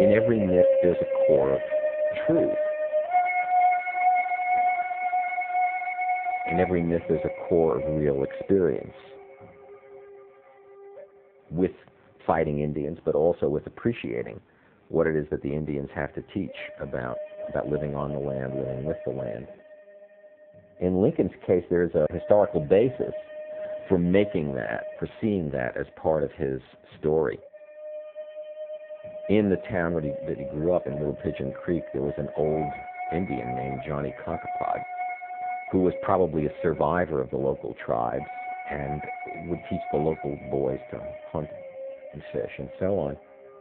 In every myth, there's a core of truth. In every myth, there's a core of real experience with fighting Indians, but also with appreciating what it is that the Indians have to teach about living on the land, living with the land. In Lincoln's case, there's a historical basis for making that, for seeing that as part of his story. In the town that he grew up in, Little Pigeon Creek, there was an old Indian named Johnny Conkapod, who was probably a survivor of the local tribes and would teach the local boys to hunt and fish and so on.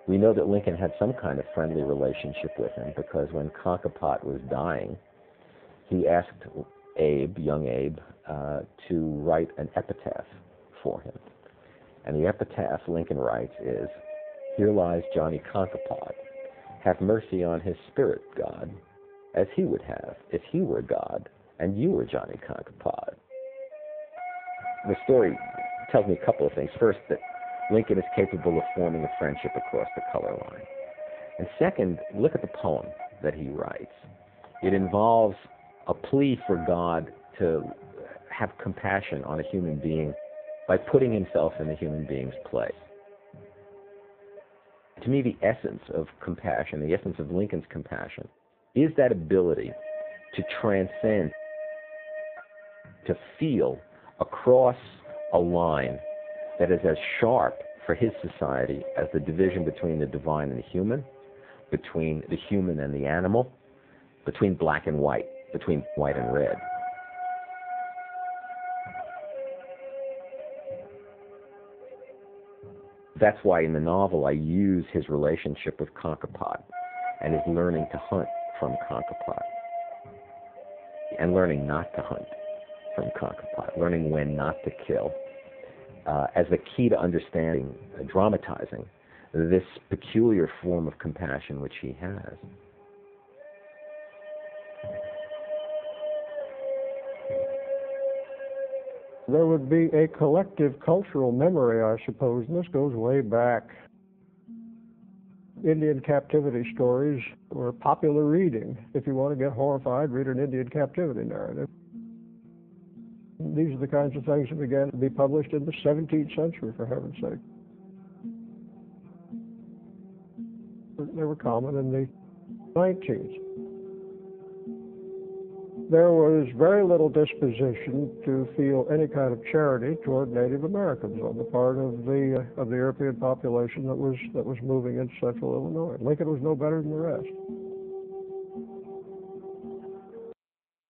We know that Lincoln had some kind of friendly relationship with him because when Conkapod was dying, he asked Abe, young Abe, to write an epitaph for him. And the epitaph Lincoln writes is, "Here lies Johnny Conkapod. Have mercy on his spirit, God, as he would have if he were God and you were Johnny Conkapod." The story tells me a couple of things. First, that Lincoln is capable of forming a friendship across the color line. And second, look at the poem that he writes. It involves a plea for God to have compassion on a human being by putting himself in the human being's place. To me, the essence of compassion, the essence of Lincoln's compassion, is that ability to transcend, to feel across a line that is as sharp for his society as the division between the divine and the human, between the human and the animal, between black and white, between white and red. That's why in the novel I use his relationship with Conkapod and his learning to hunt from Conkapod and learning not to hunt from Conkapod, learning when not to kill, as the key to understanding, dramatizing this peculiar form of compassion which he has. There would be a collective cultural memory, I suppose, and this goes way back. Indian captivity stories were popular reading. If you want to get horrified, read an Indian captivity narrative. These are the kinds of things that began to be published in the 17th century, for heaven's sake. They were common in the 19th. There was very little disposition to feel any kind of charity toward Native Americans on the part of the European population that was moving into central Illinois. Lincoln was no better than the rest.